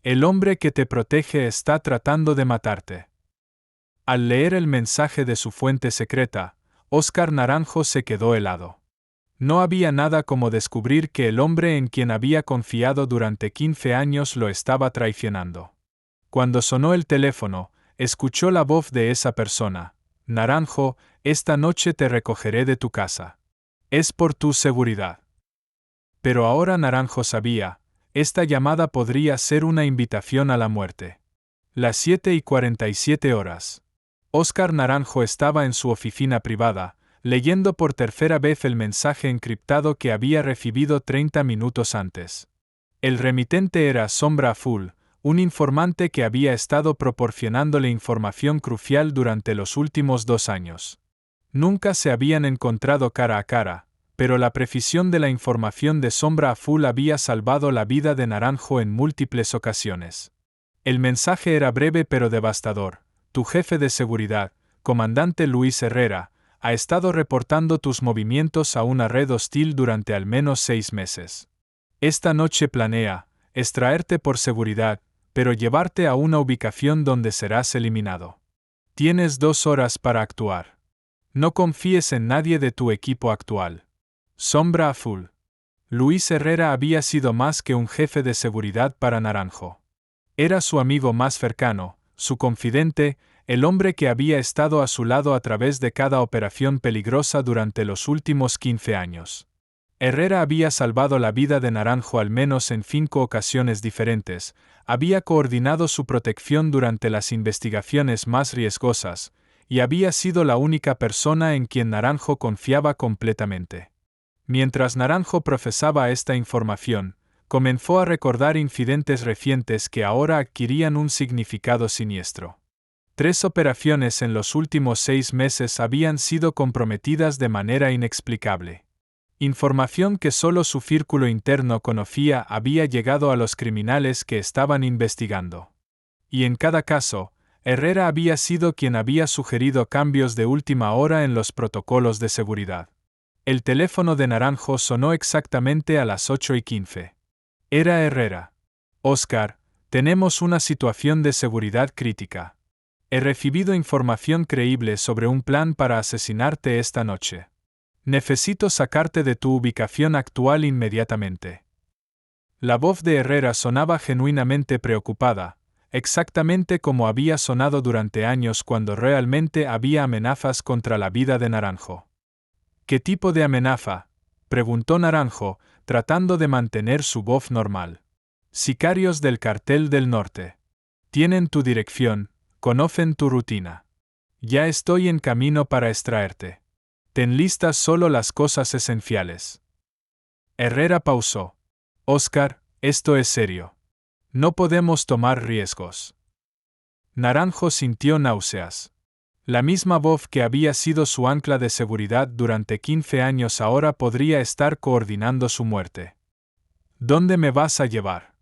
El hombre que te protege está tratando de matarte. Al leer el mensaje de su fuente secreta, Óscar Naranjo se quedó helado. No había nada como descubrir que el hombre en quien había confiado durante 15 años lo estaba traicionando. Cuando sonó el teléfono, escuchó la voz de esa persona. Naranjo, esta noche te recogeré de tu casa. Es por tu seguridad. Pero ahora Naranjo sabía, esta llamada podría ser una invitación a la muerte. Las 7:47. Óscar Naranjo estaba en su oficina privada, leyendo por tercera vez el mensaje encriptado que había recibido 30 minutos antes. El remitente era Sombra Azul, un informante que había estado proporcionándole información crucial durante los últimos 2 años. Nunca se habían encontrado cara a cara, pero la precisión de la información de Sombra Azul había salvado la vida de Naranjo en múltiples ocasiones. El mensaje era breve pero devastador. Tu jefe de seguridad, comandante Luis Herrera, ha estado reportando tus movimientos a una red hostil durante al menos 6 meses. Esta noche planea extraerte por seguridad, pero llevarte a una ubicación donde serás eliminado. Tienes 2 horas para actuar. No confíes en nadie de tu equipo actual. Sombra Azul. Luis Herrera había sido más que un jefe de seguridad para Naranjo. Era su amigo más cercano, su confidente, el hombre que había estado a su lado a través de cada operación peligrosa durante los últimos 15 años. Herrera había salvado la vida de Naranjo al menos en 5 ocasiones diferentes, había coordinado su protección durante las investigaciones más riesgosas, y había sido la única persona en quien Naranjo confiaba completamente. Mientras Naranjo procesaba esta información, comenzó a recordar incidentes recientes que ahora adquirían un significado siniestro. 3 operaciones en los últimos 6 meses habían sido comprometidas de manera inexplicable. Información que solo su círculo interno conocía había llegado a los criminales que estaban investigando. Y en cada caso, Herrera había sido quien había sugerido cambios de última hora en los protocolos de seguridad. El teléfono de Naranjo sonó exactamente a las 8:15. Era Herrera. Óscar, tenemos una situación de seguridad crítica. He recibido información creíble sobre un plan para asesinarte esta noche. Necesito sacarte de tu ubicación actual inmediatamente. La voz de Herrera sonaba genuinamente preocupada, exactamente como había sonado durante años cuando realmente había amenazas contra la vida de Naranjo. ¿Qué tipo de amenaza?, preguntó Naranjo, tratando de mantener su voz normal. Sicarios del Cartel del Norte. Tienen tu dirección, conocen tu rutina. Ya estoy en camino para extraerte. Ten listas solo las cosas esenciales. Herrera pausó. Óscar, esto es serio. No podemos tomar riesgos. Naranjo sintió náuseas. La misma voz que había sido su ancla de seguridad durante 15 años ahora podría estar coordinando su muerte. ¿Dónde me vas a llevar?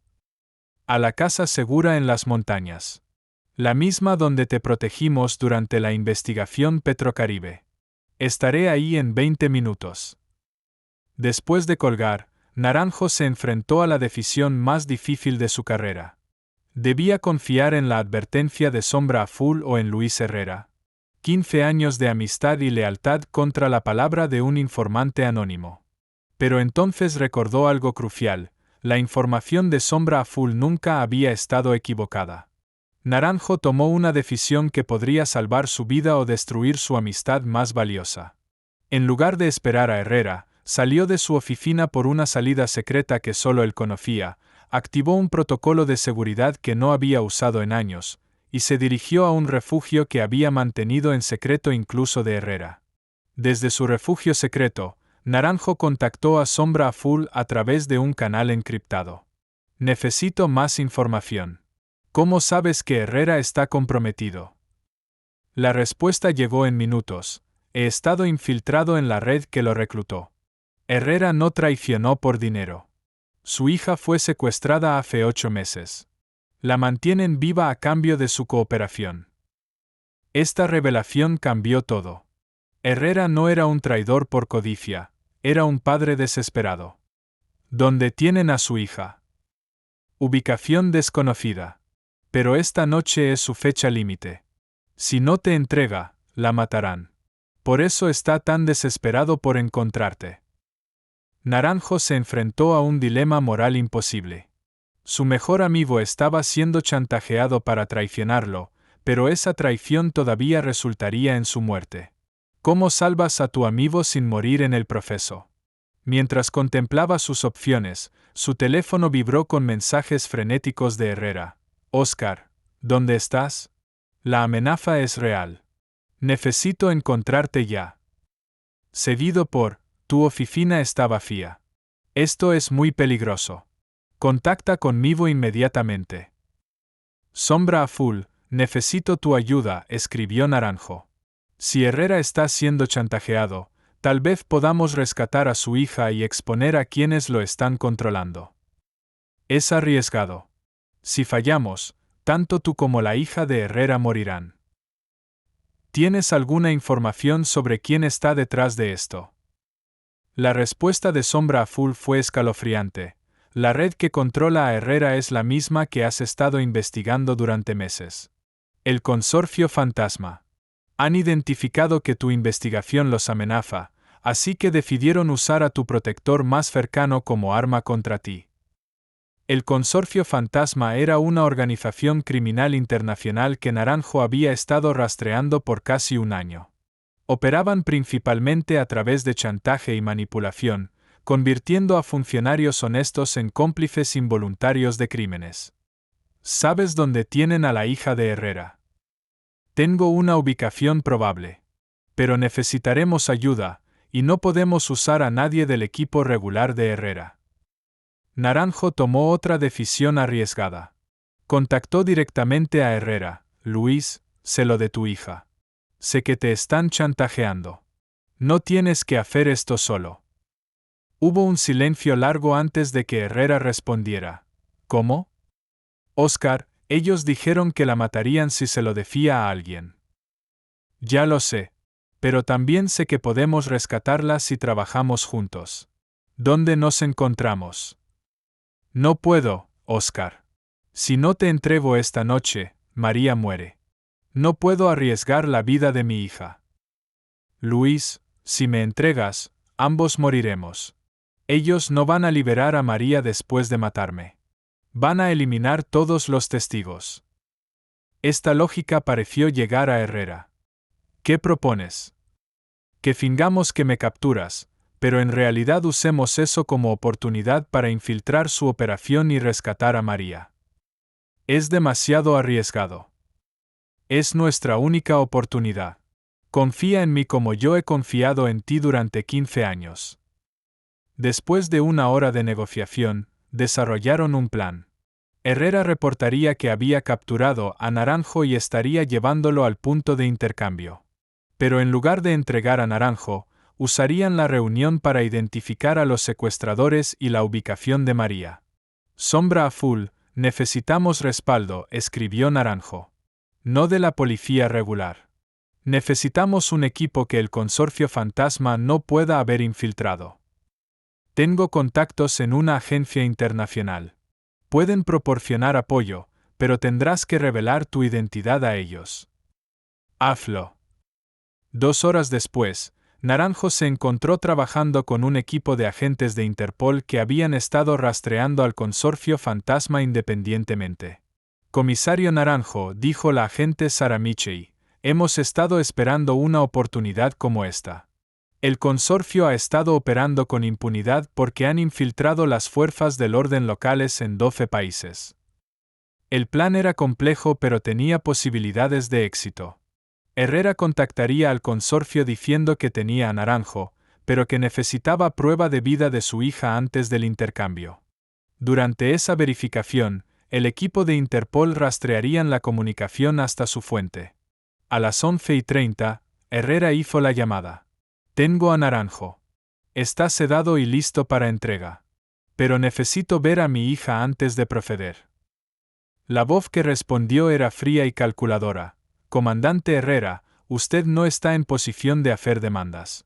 A la casa segura en las montañas. La misma donde te protegimos durante la investigación Petrocaribe. Estaré ahí en 20 minutos. Después de colgar, Naranjo se enfrentó a la decisión más difícil de su carrera. ¿Debía confiar en la advertencia de Sombra Azul o en Luis Herrera? 15 años de amistad y lealtad contra la palabra de un informante anónimo. Pero entonces recordó algo crucial: la información de Sombra Azul nunca había estado equivocada. Naranjo tomó una decisión que podría salvar su vida o destruir su amistad más valiosa. En lugar de esperar a Herrera, salió de su oficina por una salida secreta que solo él conocía, activó un protocolo de seguridad que no había usado en años, y se dirigió a un refugio que había mantenido en secreto incluso de Herrera. Desde su refugio secreto, Naranjo contactó a Sombra Azul a través de un canal encriptado. Necesito más información. ¿Cómo sabes que Herrera está comprometido? La respuesta llegó en minutos. He estado infiltrado en la red que lo reclutó. Herrera no traicionó por dinero. Su hija fue secuestrada hace 8 meses. La mantienen viva a cambio de su cooperación. Esta revelación cambió todo. Herrera no era un traidor por codicia, era un padre desesperado. ¿Dónde tienen a su hija? Ubicación desconocida. Pero esta noche es su fecha límite. Si no te entrega, la matarán. Por eso está tan desesperado por encontrarte. Naranjo se enfrentó a un dilema moral imposible. Su mejor amigo estaba siendo chantajeado para traicionarlo, pero esa traición todavía resultaría en su muerte. ¿Cómo salvas a tu amigo sin morir en el proceso? Mientras contemplaba sus opciones, su teléfono vibró con mensajes frenéticos de Herrera. Oscar, ¿dónde estás? La amenaza es real. Necesito encontrarte ya. Seguido por, tu oficina está vacía. Esto es muy peligroso. Contacta conmigo inmediatamente. Sombra azul, necesito tu ayuda, escribió Naranjo. Si Herrera está siendo chantajeado, tal vez podamos rescatar a su hija y exponer a quienes lo están controlando. Es arriesgado. Si fallamos, tanto tú como la hija de Herrera morirán. ¿Tienes alguna información sobre quién está detrás de esto? La respuesta de Sombra Azul fue escalofriante. La red que controla a Herrera es la misma que has estado investigando durante meses. El Consorcio Fantasma. Han identificado que tu investigación los amenaza, así que decidieron usar a tu protector más cercano como arma contra ti. El Consorcio Fantasma era una organización criminal internacional que Naranjo había estado rastreando por casi un año. Operaban principalmente a través de chantaje y manipulación, convirtiendo a funcionarios honestos en cómplices involuntarios de crímenes. ¿Sabes dónde tienen a la hija de Herrera? Tengo una ubicación probable. Pero necesitaremos ayuda, y no podemos usar a nadie del equipo regular de Herrera. Naranjo tomó otra decisión arriesgada. Contactó directamente a Herrera. Luis, sé lo de tu hija. Sé que te están chantajeando. No tienes que hacer esto solo. Hubo un silencio largo antes de que Herrera respondiera. ¿Cómo? Oscar, ellos dijeron que la matarían si se lo decía a alguien. Ya lo sé. Pero también sé que podemos rescatarla si trabajamos juntos. ¿Dónde nos encontramos? No puedo, Oscar. Si no te entrego esta noche, María muere. No puedo arriesgar la vida de mi hija. Luis, si me entregas, ambos moriremos. Ellos no van a liberar a María después de matarme. Van a eliminar todos los testigos. Esta lógica pareció llegar a Herrera. ¿Qué propones? Que fingamos que me capturas, pero en realidad usemos eso como oportunidad para infiltrar su operación y rescatar a María. Es demasiado arriesgado. Es nuestra única oportunidad. Confía en mí como yo he confiado en ti durante 15 años. Después de una hora de negociación, desarrollaron un plan. Herrera reportaría que había capturado a Naranjo y estaría llevándolo al punto de intercambio. Pero en lugar de entregar a Naranjo, usarían la reunión para identificar a los secuestradores y la ubicación de María. Sombra Azul, necesitamos respaldo, escribió Naranjo. No de la policía regular. Necesitamos un equipo que el Consorcio Fantasma no pueda haber infiltrado. Tengo contactos en una agencia internacional. Pueden proporcionar apoyo, pero tendrás que revelar tu identidad a ellos. Hazlo. 2 horas después, Naranjo se encontró trabajando con un equipo de agentes de Interpol que habían estado rastreando al Consorcio Fantasma independientemente. Comisario Naranjo, dijo la agente Sara Michei, hemos estado esperando una oportunidad como esta. El consorcio ha estado operando con impunidad porque han infiltrado las fuerzas del orden locales en 12 países. El plan era complejo pero tenía posibilidades de éxito. Herrera contactaría al consorcio diciendo que tenía a Naranjo, pero que necesitaba prueba de vida de su hija antes del intercambio. Durante esa verificación, el equipo de Interpol rastrearían la comunicación hasta su fuente. A las 11:30, Herrera hizo la llamada. Tengo a Naranjo. Está sedado y listo para entrega. Pero necesito ver a mi hija antes de proceder. La voz que respondió era fría y calculadora. Comandante Herrera, usted no está en posición de hacer demandas.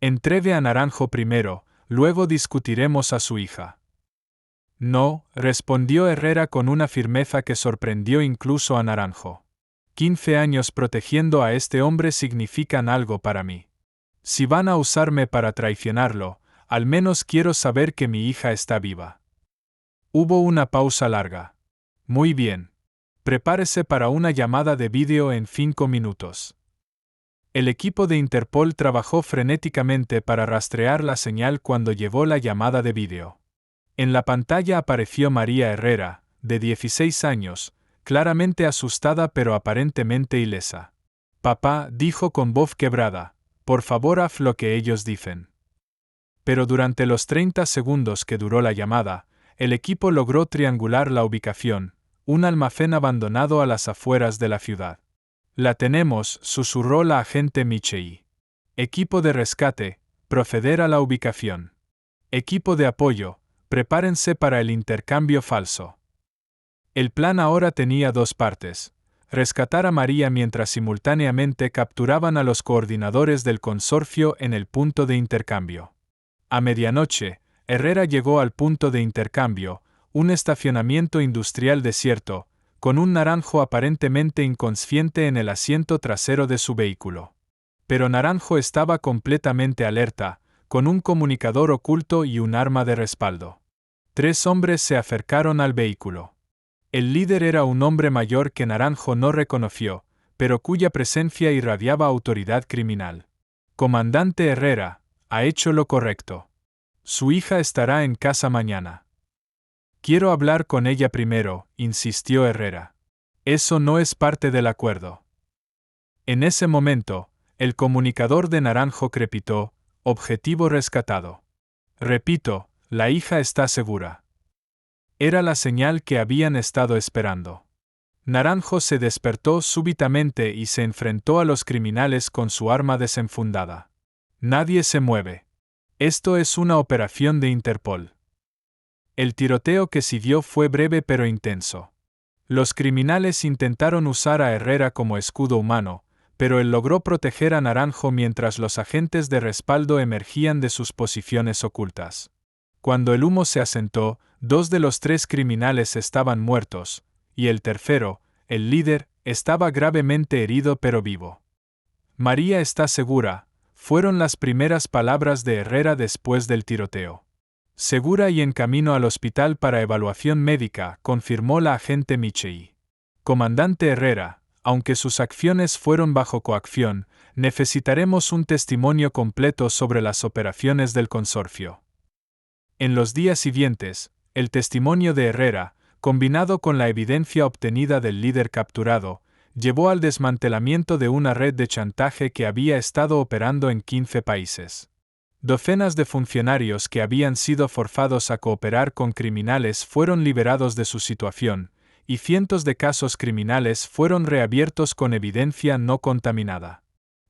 Entregue a Naranjo primero, luego discutiremos a su hija. No, respondió Herrera con una firmeza que sorprendió incluso a Naranjo. 15 años protegiendo a este hombre significan algo para mí. Si van a usarme para traicionarlo, al menos quiero saber que mi hija está viva. Hubo una pausa larga. Muy bien. Prepárese para una llamada de vídeo en 5 minutos. El equipo de Interpol trabajó frenéticamente para rastrear la señal cuando llegó la llamada de vídeo. En la pantalla apareció María Herrera, de 16 años, claramente asustada pero aparentemente ilesa. Papá, dijo con voz quebrada, por favor haz lo que ellos dicen. Pero durante los 30 segundos que duró la llamada, el equipo logró triangular la ubicación, un almacén abandonado a las afueras de la ciudad. La tenemos, susurró la agente Michei. Equipo de rescate, proceder a la ubicación. Equipo de apoyo, prepárense para el intercambio falso. El plan ahora tenía dos partes: rescatar a María mientras simultáneamente capturaban a los coordinadores del consorcio en el punto de intercambio. A medianoche, Herrera llegó al punto de intercambio, un estacionamiento industrial desierto, con un Naranjo aparentemente inconsciente en el asiento trasero de su vehículo. Pero Naranjo estaba completamente alerta, con un comunicador oculto y un arma de respaldo. 3 hombres se acercaron al vehículo. El líder era un hombre mayor que Naranjo no reconoció, pero cuya presencia irradiaba autoridad criminal. Comandante Herrera, ha hecho lo correcto. Su hija estará en casa mañana. Quiero hablar con ella primero, insistió Herrera. Eso no es parte del acuerdo. En ese momento, el comunicador de Naranjo crepitó: objetivo rescatado. Repito, la hija está segura. Era la señal que habían estado esperando. Naranjo se despertó súbitamente y se enfrentó a los criminales con su arma desenfundada. Nadie se mueve. Esto es una operación de Interpol. El tiroteo que siguió fue breve pero intenso. Los criminales intentaron usar a Herrera como escudo humano, pero él logró proteger a Naranjo mientras los agentes de respaldo emergían de sus posiciones ocultas. Cuando el humo se asentó, 2 de los 3 criminales estaban muertos, y el tercero, el líder, estaba gravemente herido pero vivo. María está segura, fueron las primeras palabras de Herrera después del tiroteo. Segura y en camino al hospital para evaluación médica, confirmó la agente Michei. Comandante Herrera, aunque sus acciones fueron bajo coacción, necesitaremos un testimonio completo sobre las operaciones del consorcio. En los días siguientes, el testimonio de Herrera, combinado con la evidencia obtenida del líder capturado, llevó al desmantelamiento de una red de chantaje que había estado operando en 15 países. Docenas de funcionarios que habían sido forzados a cooperar con criminales fueron liberados de su situación, y cientos de casos criminales fueron reabiertos con evidencia no contaminada.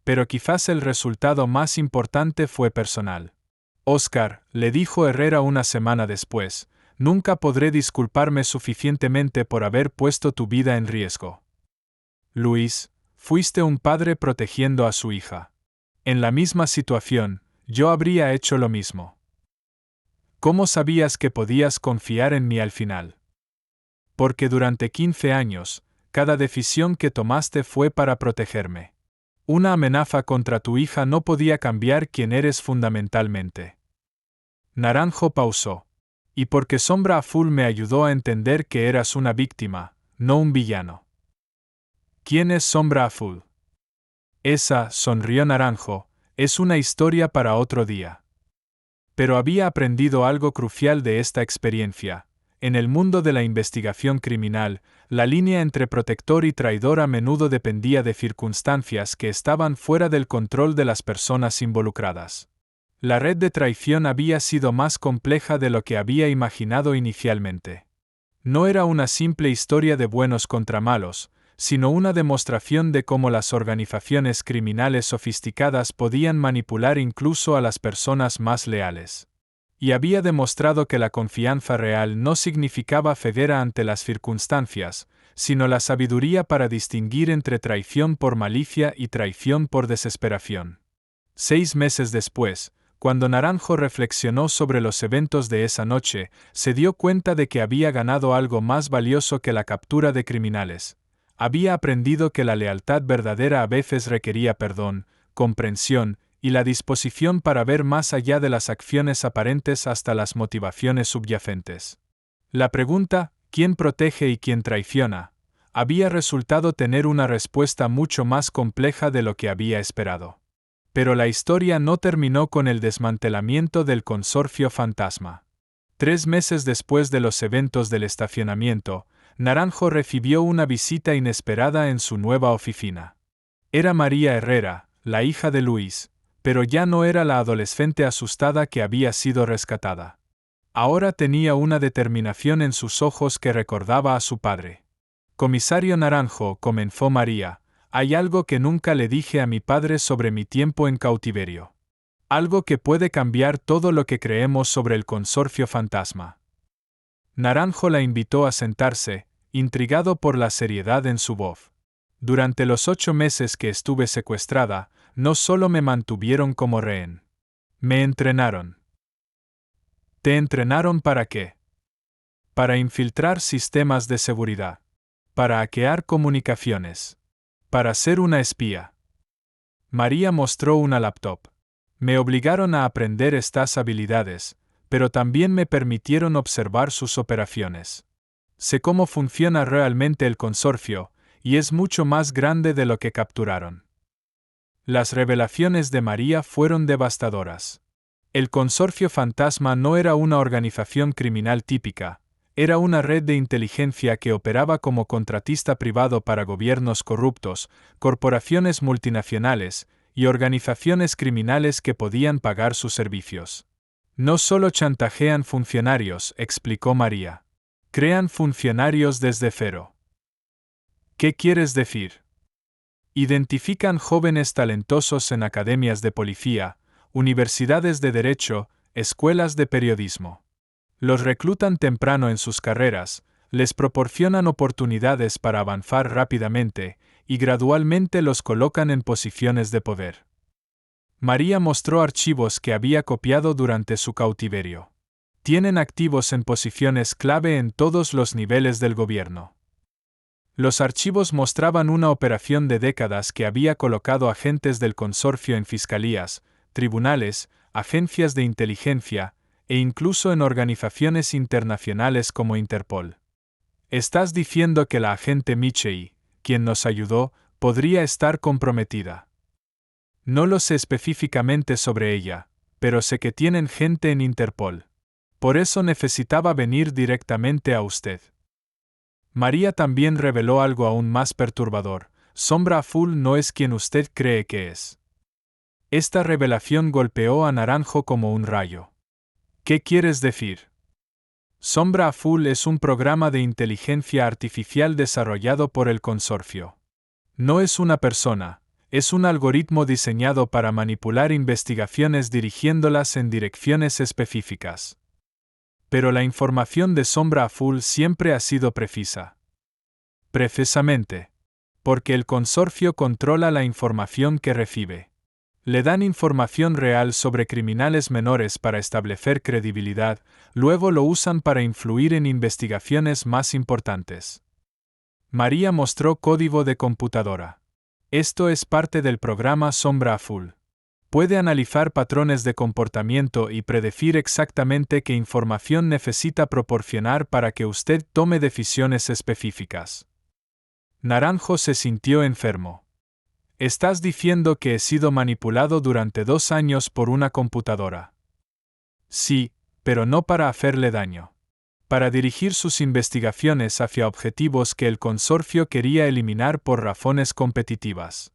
Pero quizás el resultado más importante fue personal. Óscar, le dijo Herrera una semana después, nunca podré disculparme suficientemente por haber puesto tu vida en riesgo. Luis, fuiste un padre protegiendo a su hija. En la misma situación, yo habría hecho lo mismo. ¿Cómo sabías que podías confiar en mí al final? Porque durante 15 años, cada decisión que tomaste fue para protegerme. Una amenaza contra tu hija no podía cambiar quién eres fundamentalmente. Naranjo pausó. Y porque Sombra Azul me ayudó a entender que eras una víctima, no un villano. ¿Quién es Sombra Azul? Esa, sonrió Naranjo, es una historia para otro día. Pero había aprendido algo crucial de esta experiencia. En el mundo de la investigación criminal, la línea entre protector y traidor a menudo dependía de circunstancias que estaban fuera del control de las personas involucradas. La red de traición había sido más compleja de lo que había imaginado inicialmente. No era una simple historia de buenos contra malos, sino una demostración de cómo las organizaciones criminales sofisticadas podían manipular incluso a las personas más leales. Y había demostrado que la confianza real no significaba ceguera ante las circunstancias, sino la sabiduría para distinguir entre traición por malicia y traición por desesperación. 6 meses después, Cuando Naranjo reflexionó sobre los eventos de esa noche, se dio cuenta de que había ganado algo más valioso que la captura de criminales. Había aprendido que la lealtad verdadera a veces requería perdón, comprensión y la disposición para ver más allá de las acciones aparentes hasta las motivaciones subyacentes. La pregunta, ¿quién protege y quién traiciona?, había resultado tener una respuesta mucho más compleja de lo que había esperado. Pero la historia no terminó con el desmantelamiento del consorcio fantasma. 3 meses después de los eventos del estacionamiento, Naranjo recibió una visita inesperada en su nueva oficina. Era María Herrera, la hija de Luis, pero ya no era la adolescente asustada que había sido rescatada. Ahora tenía una determinación en sus ojos que recordaba a su padre. Comisario Naranjo, comenzó María, hay algo que nunca le dije a mi padre sobre mi tiempo en cautiverio. Algo que puede cambiar todo lo que creemos sobre el consorcio fantasma. Naranjo la invitó a sentarse, intrigado por la seriedad en su voz. Durante los 8 meses que estuve secuestrada, no solo me mantuvieron como rehén. Me entrenaron. ¿Te entrenaron para qué? Para infiltrar sistemas de seguridad. Para hackear comunicaciones. Para ser una espía. María mostró una laptop. Me obligaron a aprender estas habilidades, pero también me permitieron observar sus operaciones. Sé cómo funciona realmente el consorcio, y es mucho más grande de lo que capturaron. Las revelaciones de María fueron devastadoras. El consorcio fantasma no era una organización criminal típica, era una red de inteligencia que operaba como contratista privado para gobiernos corruptos, corporaciones multinacionales y organizaciones criminales que podían pagar sus servicios. No solo chantajean funcionarios, explicó María. Crean funcionarios desde cero. ¿Qué quieres decir? Identifican jóvenes talentosos en academias de policía, universidades de derecho, escuelas de periodismo. Los reclutan temprano en sus carreras, les proporcionan oportunidades para avanzar rápidamente y gradualmente los colocan en posiciones de poder. María mostró archivos que había copiado durante su cautiverio. Tienen activos en posiciones clave en todos los niveles del gobierno. Los archivos mostraban una operación de décadas que había colocado agentes del consorcio en fiscalías, tribunales, agencias de inteligencia, e incluso en organizaciones internacionales como Interpol. Estás diciendo que la agente Michei, quien nos ayudó, podría estar comprometida. No lo sé específicamente sobre ella, pero sé que tienen gente en Interpol. Por eso necesitaba venir directamente a usted. María también reveló algo aún más perturbador: Sombra Azul no es quien usted cree que es. Esta revelación golpeó a Naranjo como un rayo. ¿Qué quieres decir? Sombra Azul es un programa de inteligencia artificial desarrollado por el consorcio. No es una persona, es un algoritmo diseñado para manipular investigaciones dirigiéndolas en direcciones específicas. Pero la información de Sombra Azul siempre ha sido precisa. Precisamente. Porque el consorcio controla la información que recibe. Le dan información real sobre criminales menores para establecer credibilidad, luego lo usan para influir en investigaciones más importantes. María mostró código de computadora. Esto es parte del programa Sombra Azul. Puede analizar patrones de comportamiento y predecir exactamente qué información necesita proporcionar para que usted tome decisiones específicas. Naranjo se sintió enfermo. Estás diciendo que he sido manipulado durante 2 años por una computadora. Sí, pero no para hacerle daño. Para dirigir sus investigaciones hacia objetivos que el consorcio quería eliminar por razones competitivas.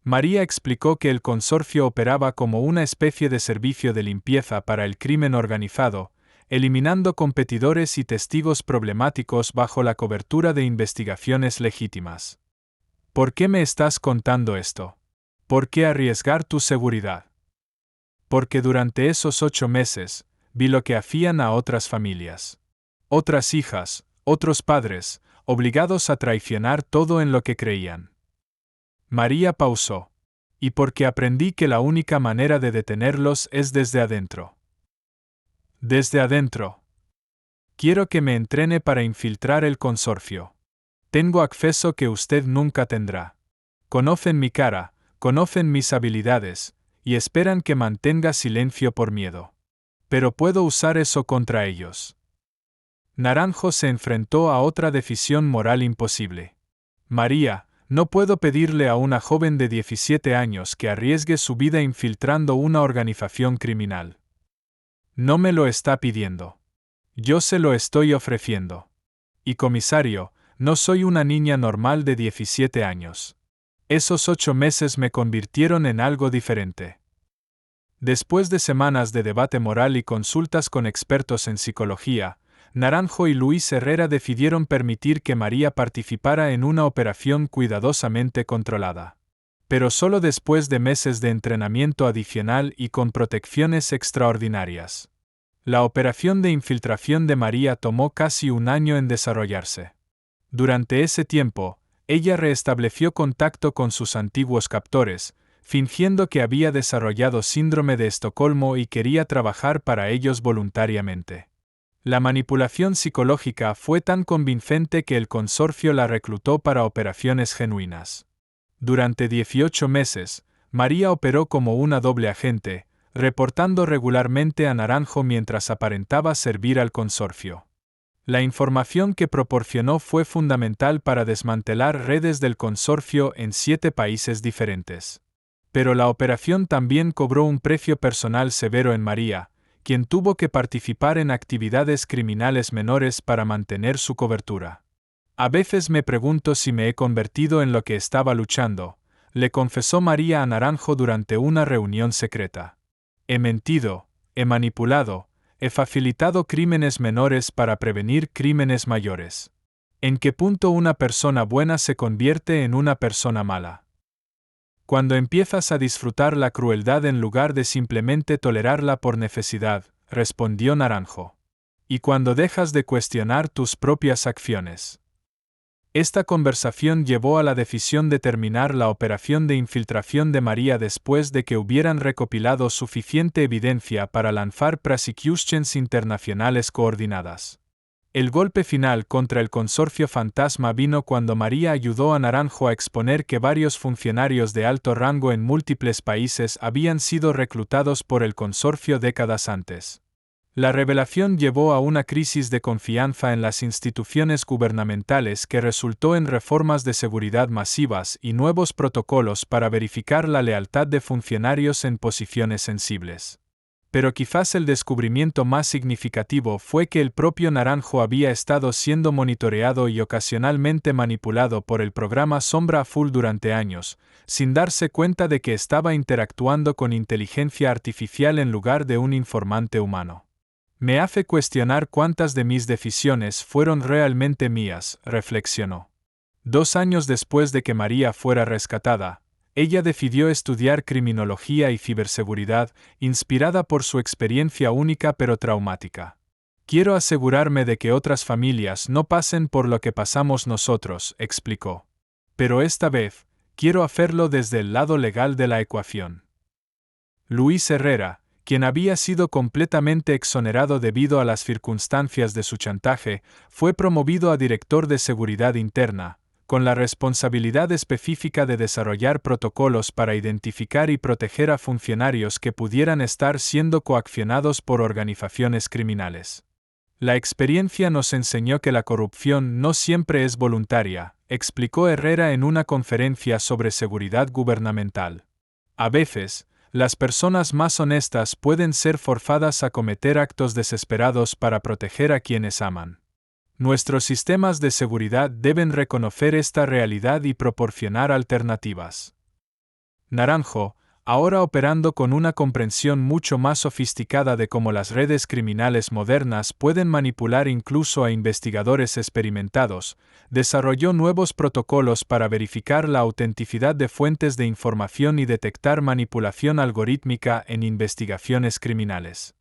María explicó que el consorcio operaba como una especie de servicio de limpieza para el crimen organizado, eliminando competidores y testigos problemáticos bajo la cobertura de investigaciones legítimas. ¿Por qué me estás contando esto? ¿Por qué arriesgar tu seguridad? Porque durante esos 8 meses, vi lo que hacían a otras familias. Otras hijas, otros padres, obligados a traicionar todo en lo que creían. María pausó. Y porque aprendí que la única manera de detenerlos es desde adentro. Desde adentro. Quiero que me entrene para infiltrar el consorcio. Tengo acceso que usted nunca tendrá. Conocen mi cara, conocen mis habilidades, y esperan que mantenga silencio por miedo. Pero puedo usar eso contra ellos. Naranjo se enfrentó a otra decisión moral imposible. María, no puedo pedirle a una joven de 17 años que arriesgue su vida infiltrando una organización criminal. No me lo está pidiendo. Yo se lo estoy ofreciendo. Y comisario, no soy una niña normal de 17 años. Esos 8 meses me convirtieron en algo diferente. Después de semanas de debate moral y consultas con expertos en psicología, Naranjo y Luis Herrera decidieron permitir que María participara en una operación cuidadosamente controlada. Pero solo después de meses de entrenamiento adicional y con protecciones extraordinarias. La operación de infiltración de María tomó casi un año en desarrollarse. Durante ese tiempo, ella restableció contacto con sus antiguos captores, fingiendo que había desarrollado síndrome de Estocolmo y quería trabajar para ellos voluntariamente. La manipulación psicológica fue tan convincente que el consorcio la reclutó para operaciones genuinas. Durante 18 meses, María operó como una doble agente, reportando regularmente a Naranjo mientras aparentaba servir al consorcio. La información que proporcionó fue fundamental para desmantelar redes del consorcio en 7 países diferentes. Pero la operación también cobró un precio personal severo en María, quien tuvo que participar en actividades criminales menores para mantener su cobertura. A veces me pregunto si me he convertido en lo que estaba luchando, le confesó María a Naranjo durante una reunión secreta. He mentido, he manipulado, he facilitado crímenes menores para prevenir crímenes mayores. ¿En qué punto una persona buena se convierte en una persona mala? Cuando empiezas a disfrutar la crueldad en lugar de simplemente tolerarla por necesidad, respondió Naranjo. Y cuando dejas de cuestionar tus propias acciones. Esta conversación llevó a la decisión de terminar la operación de infiltración de María después de que hubieran recopilado suficiente evidencia para lanzar prosecutions internacionales coordinadas. El golpe final contra el consorcio fantasma vino cuando María ayudó a Naranjo a exponer que varios funcionarios de alto rango en múltiples países habían sido reclutados por el consorcio décadas antes. La revelación llevó a una crisis de confianza en las instituciones gubernamentales que resultó en reformas de seguridad masivas y nuevos protocolos para verificar la lealtad de funcionarios en posiciones sensibles. Pero quizás el descubrimiento más significativo fue que el propio Naranjo había estado siendo monitoreado y ocasionalmente manipulado por el programa Sombra Azul durante años, sin darse cuenta de que estaba interactuando con inteligencia artificial en lugar de un informante humano. Me hace cuestionar cuántas de mis decisiones fueron realmente mías, reflexionó. 2 años después de que María fuera rescatada, ella decidió estudiar criminología y ciberseguridad, inspirada por su experiencia única pero traumática. Quiero asegurarme de que otras familias no pasen por lo que pasamos nosotros, explicó. Pero esta vez, quiero hacerlo desde el lado legal de la ecuación. Luis Herrera, quien había sido completamente exonerado debido a las circunstancias de su chantaje, fue promovido a director de seguridad interna, con la responsabilidad específica de desarrollar protocolos para identificar y proteger a funcionarios que pudieran estar siendo coaccionados por organizaciones criminales. La experiencia nos enseñó que la corrupción no siempre es voluntaria, explicó Herrera en una conferencia sobre seguridad gubernamental. A veces, las personas más honestas pueden ser forzadas a cometer actos desesperados para proteger a quienes aman. Nuestros sistemas de seguridad deben reconocer esta realidad y proporcionar alternativas. Naranjo, ahora operando con una comprensión mucho más sofisticada de cómo las redes criminales modernas pueden manipular incluso a investigadores experimentados, desarrolló nuevos protocolos para verificar la autenticidad de fuentes de información y detectar manipulación algorítmica en investigaciones criminales.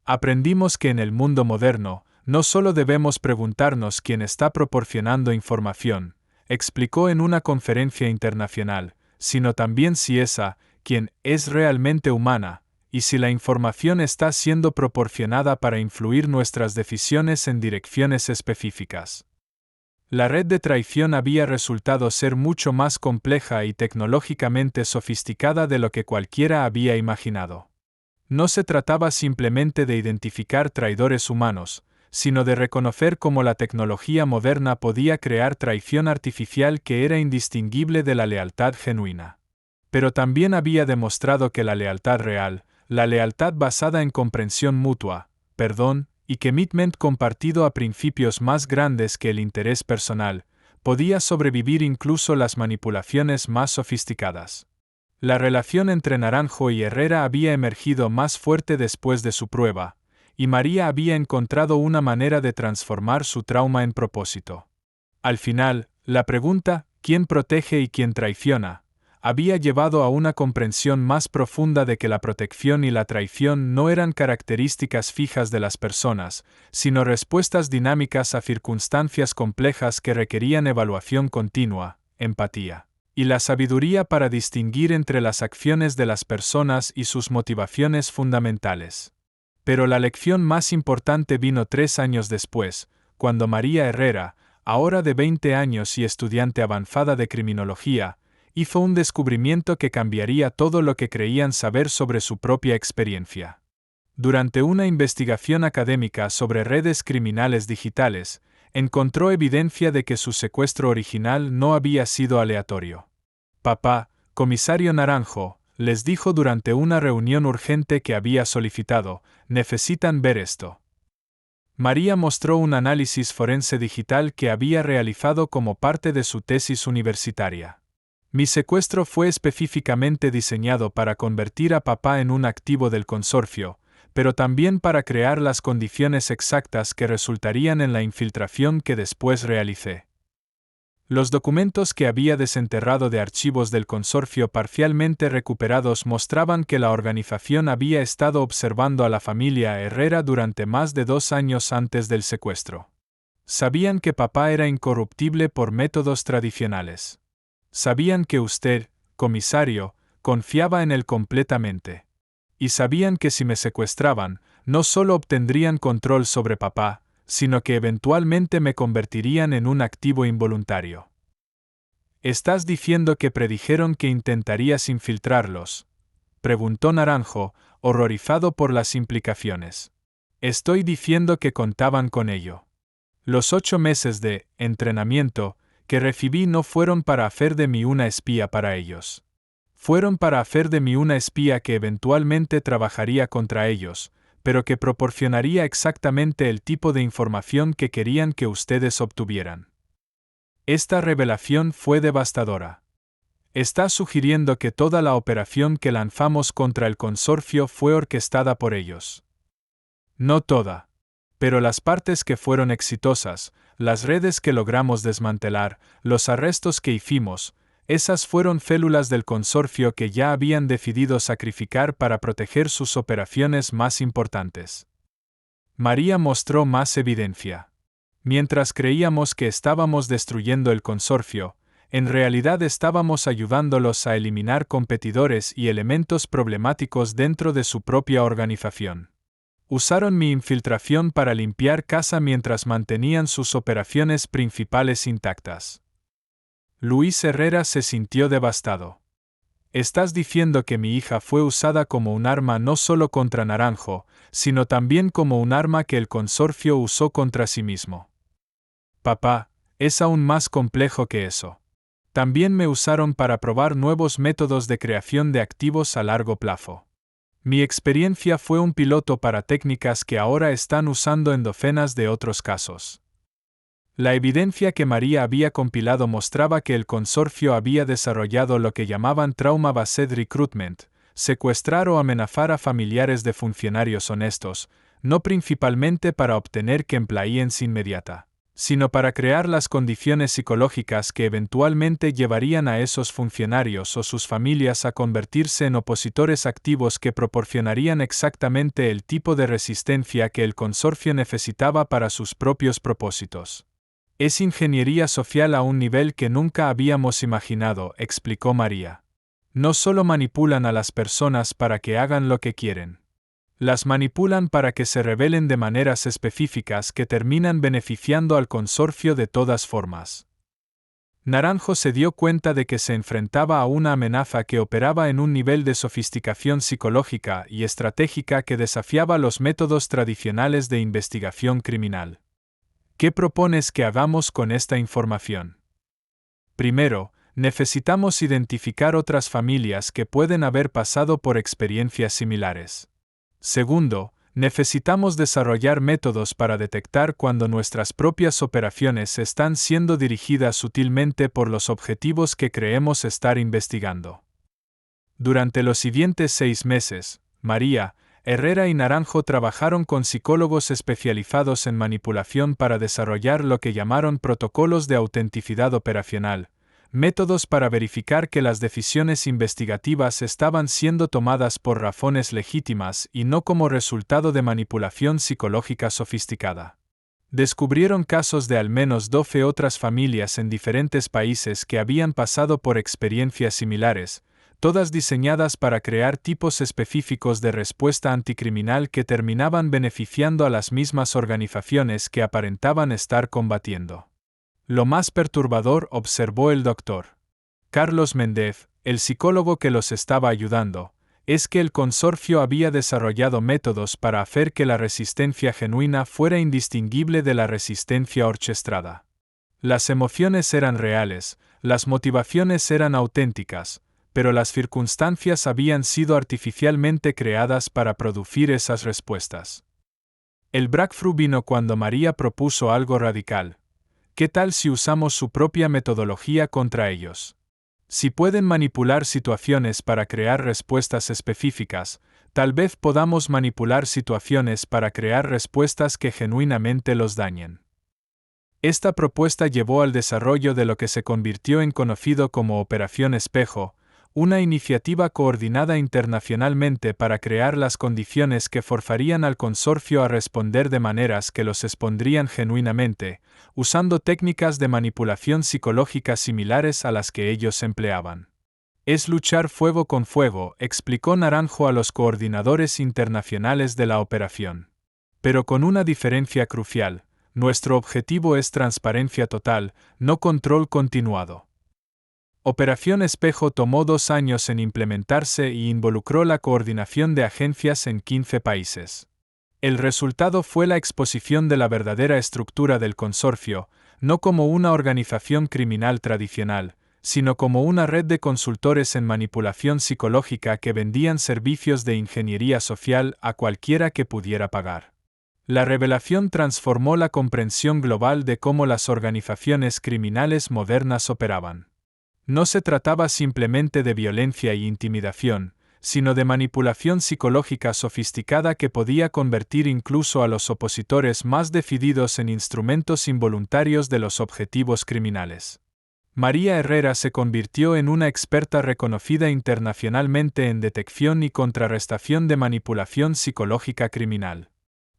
Aprendimos que en el mundo moderno, no solo debemos preguntarnos quién está proporcionando información, explicó en una conferencia internacional, sino también si esa, quien es realmente humana, y si la información está siendo proporcionada para influir nuestras decisiones en direcciones específicas. La red de traición había resultado ser mucho más compleja y tecnológicamente sofisticada de lo que cualquiera había imaginado. No se trataba simplemente de identificar traidores humanos, sino de reconocer cómo la tecnología moderna podía crear traición artificial que era indistinguible de la lealtad genuina. Pero también había demostrado que la lealtad real, la lealtad basada en comprensión mutua, perdón, y commitment compartido a principios más grandes que el interés personal, podía sobrevivir incluso las manipulaciones más sofisticadas. La relación entre Naranjo y Herrera había emergido más fuerte después de su prueba, y María había encontrado una manera de transformar su trauma en propósito. Al final, la pregunta, ¿quién protege y quién traiciona?, había llevado a una comprensión más profunda de que la protección y la traición no eran características fijas de las personas, sino respuestas dinámicas a circunstancias complejas que requerían evaluación continua, empatía, y la sabiduría para distinguir entre las acciones de las personas y sus motivaciones fundamentales. Pero la lección más importante vino 3 años después, cuando María Herrera, ahora de 20 años y estudiante avanzada de criminología, hizo un descubrimiento que cambiaría todo lo que creían saber sobre su propia experiencia. Durante una investigación académica sobre redes criminales digitales, encontró evidencia de que su secuestro original no había sido aleatorio. Papá, comisario Naranjo, les dijo durante una reunión urgente que había solicitado, necesitan ver esto. María mostró un análisis forense digital que había realizado como parte de su tesis universitaria. Mi secuestro fue específicamente diseñado para convertir a papá en un activo del consorcio, pero también para crear las condiciones exactas que resultarían en la infiltración que después realicé. Los documentos que había desenterrado de archivos del consorcio parcialmente recuperados mostraban que la organización había estado observando a la familia Herrera durante más de 2 años antes del secuestro. Sabían que papá era incorruptible por métodos tradicionales. Sabían que usted, comisario, confiaba en él completamente. Y sabían que si me secuestraban, no solo obtendrían control sobre papá, sino que eventualmente me convertirían en un activo involuntario. ¿Estás diciendo que predijeron que intentarías infiltrarlos?, preguntó Naranjo, horrorizado por las implicaciones. Estoy diciendo que contaban con ello. Los 8 meses de entrenamiento que recibí no fueron para hacer de mí una espía para ellos. Fueron para hacer de mí una espía que eventualmente trabajaría contra ellos, pero que proporcionaría exactamente el tipo de información que querían que ustedes obtuvieran. Esta revelación fue devastadora. Está sugiriendo que toda la operación que lanzamos contra el consorcio fue orquestada por ellos. No toda. Pero las partes que fueron exitosas, las redes que logramos desmantelar, los arrestos que hicimos, esas fueron células del consorcio que ya habían decidido sacrificar para proteger sus operaciones más importantes. María mostró más evidencia. Mientras creíamos que estábamos destruyendo el consorcio, en realidad estábamos ayudándolos a eliminar competidores y elementos problemáticos dentro de su propia organización. Usaron mi infiltración para limpiar casa mientras mantenían sus operaciones principales intactas. Luis Herrera se sintió devastado. Estás diciendo que mi hija fue usada como un arma no solo contra Naranjo, sino también como un arma que el consorcio usó contra sí mismo. Papá, es aún más complejo que eso. También me usaron para probar nuevos métodos de creación de activos a largo plazo. Mi experiencia fue un piloto para técnicas que ahora están usando en docenas de otros casos. La evidencia que María había compilado mostraba que el consorcio había desarrollado lo que llamaban trauma-based recruitment, secuestrar o amenazar a familiares de funcionarios honestos, no principalmente para obtener compliance inmediata, sino para crear las condiciones psicológicas que eventualmente llevarían a esos funcionarios o sus familias a convertirse en opositores activos que proporcionarían exactamente el tipo de resistencia que el consorcio necesitaba para sus propios propósitos. Es ingeniería social a un nivel que nunca habíamos imaginado, explicó María. No solo manipulan a las personas para que hagan lo que quieren. Las manipulan para que se rebelen de maneras específicas que terminan beneficiando al consorcio de todas formas. Naranjo se dio cuenta de que se enfrentaba a una amenaza que operaba en un nivel de sofisticación psicológica y estratégica que desafiaba los métodos tradicionales de investigación criminal. ¿Qué propones que hagamos con esta información? Primero, necesitamos identificar otras familias que pueden haber pasado por experiencias similares. Segundo, necesitamos desarrollar métodos para detectar cuando nuestras propias operaciones están siendo dirigidas sutilmente por los objetivos que creemos estar investigando. Durante los siguientes 6 meses, María, Herrera y Naranjo trabajaron con psicólogos especializados en manipulación para desarrollar lo que llamaron protocolos de autenticidad operacional, métodos para verificar que las decisiones investigativas estaban siendo tomadas por razones legítimas y no como resultado de manipulación psicológica sofisticada. Descubrieron casos de al menos 12 otras familias en diferentes países que habían pasado por experiencias similares, todas diseñadas para crear tipos específicos de respuesta anticriminal que terminaban beneficiando a las mismas organizaciones que aparentaban estar combatiendo. Lo más perturbador, observó el doctor Carlos Méndez, el psicólogo que los estaba ayudando, es que el consorcio había desarrollado métodos para hacer que la resistencia genuina fuera indistinguible de la resistencia orquestada. Las emociones eran reales, las motivaciones eran auténticas, pero las circunstancias habían sido artificialmente creadas para producir esas respuestas. El breakthrough vino cuando María propuso algo radical. ¿Qué tal si usamos su propia metodología contra ellos? Si pueden manipular situaciones para crear respuestas específicas, tal vez podamos manipular situaciones para crear respuestas que genuinamente los dañen. Esta propuesta llevó al desarrollo de lo que se convirtió en conocido como Operación Espejo, una iniciativa coordinada internacionalmente para crear las condiciones que forzarían al consorcio a responder de maneras que los expondrían genuinamente, usando técnicas de manipulación psicológica similares a las que ellos empleaban. Es luchar fuego con fuego, explicó Naranjo a los coordinadores internacionales de la operación. Pero con una diferencia crucial, nuestro objetivo es transparencia total, no control continuado. Operación Espejo tomó 2 años en implementarse y involucró la coordinación de agencias en 15 países. El resultado fue la exposición de la verdadera estructura del consorcio, no como una organización criminal tradicional, sino como una red de consultores en manipulación psicológica que vendían servicios de ingeniería social a cualquiera que pudiera pagar. La revelación transformó la comprensión global de cómo las organizaciones criminales modernas operaban. No se trataba simplemente de violencia y intimidación, sino de manipulación psicológica sofisticada que podía convertir incluso a los opositores más decididos en instrumentos involuntarios de los objetivos criminales. María Herrera se convirtió en una experta reconocida internacionalmente en detección y contrarrestación de manipulación psicológica criminal.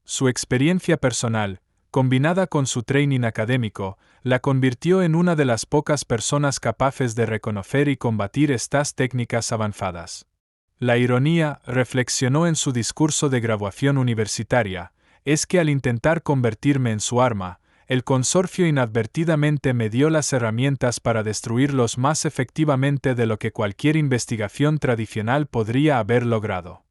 Su experiencia personal, combinada con su training académico, la convirtió en una de las pocas personas capaces de reconocer y combatir estas técnicas avanzadas. La ironía, reflexionó en su discurso de graduación universitaria, es que al intentar convertirme en su arma, el consorcio inadvertidamente me dio las herramientas para destruirlos más efectivamente de lo que cualquier investigación tradicional podría haber logrado.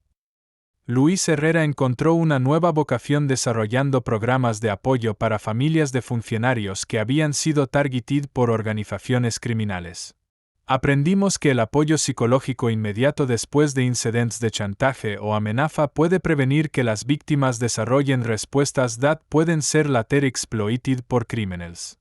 Luis Herrera encontró una nueva vocación desarrollando programas de apoyo para familias de funcionarios que habían sido targeted por organizaciones criminales. Aprendimos que el apoyo psicológico inmediato después de incidentes de chantaje o amenaza puede prevenir que las víctimas desarrollen respuestas that pueden ser later exploited por criminals.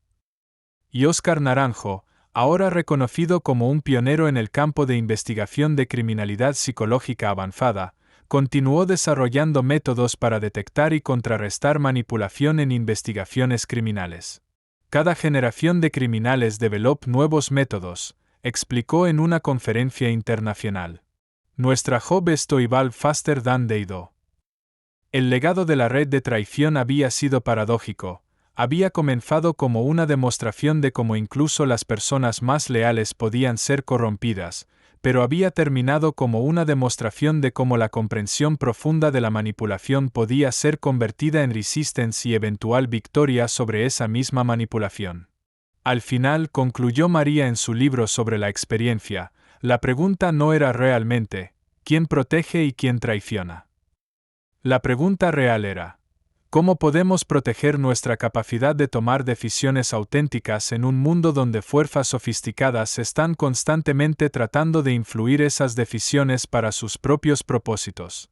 Y Óscar Naranjo, ahora reconocido como un pionero en el campo de investigación de criminalidad psicológica avanzada, continuó desarrollando métodos para detectar y contrarrestar manipulación en investigaciones criminales. Cada generación de criminales develop nuevos métodos, explicó en una conferencia internacional. Nuestra job evolve faster than they do. El legado de la red de traición había sido paradójico, había comenzado como una demostración de cómo incluso las personas más leales podían ser corrompidas, pero había terminado como una demostración de cómo la comprensión profunda de la manipulación podía ser convertida en resistance y eventual victoria sobre esa misma manipulación. Al final, concluyó María en su libro sobre la experiencia, la pregunta no era realmente, ¿quién protege y quién traiciona? La pregunta real era, ¿cómo podemos proteger nuestra capacidad de tomar decisiones auténticas en un mundo donde fuerzas sofisticadas están constantemente tratando de influir esas decisiones para sus propios propósitos?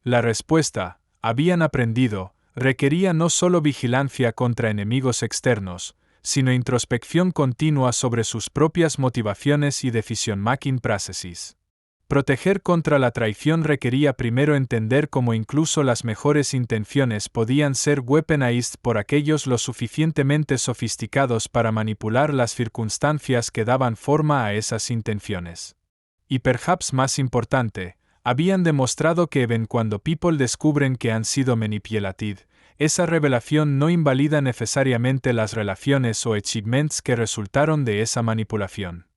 La respuesta, habían aprendido, requería no solo vigilancia contra enemigos externos, sino introspección continua sobre sus propias motivaciones y decision-making processes. Proteger contra la traición requería primero entender cómo incluso las mejores intenciones podían ser weaponized por aquellos lo suficientemente sofisticados para manipular las circunstancias que daban forma a esas intenciones. Y perhaps más importante, habían demostrado que even cuando people descubren que han sido manipulated, esa revelación no invalida necesariamente las relaciones o achievements que resultaron de esa manipulación.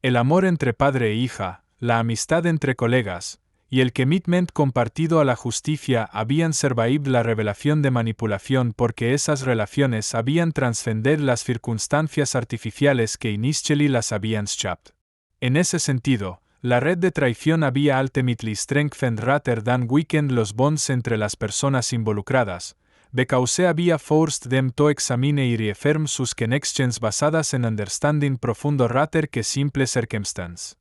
El amor entre padre e hija, la amistad entre colegas, y el commitment compartido a la justicia habían survived la revelación de manipulación porque esas relaciones habían trascendido las circunstancias artificiales que initially las habían shaped. En ese sentido, la red de traición había ultimately strengthened rather than weakened los bonds entre las personas involucradas, because había forced them to examine y reaffirm sus connections basadas en understanding profundo rather que simple circumstance.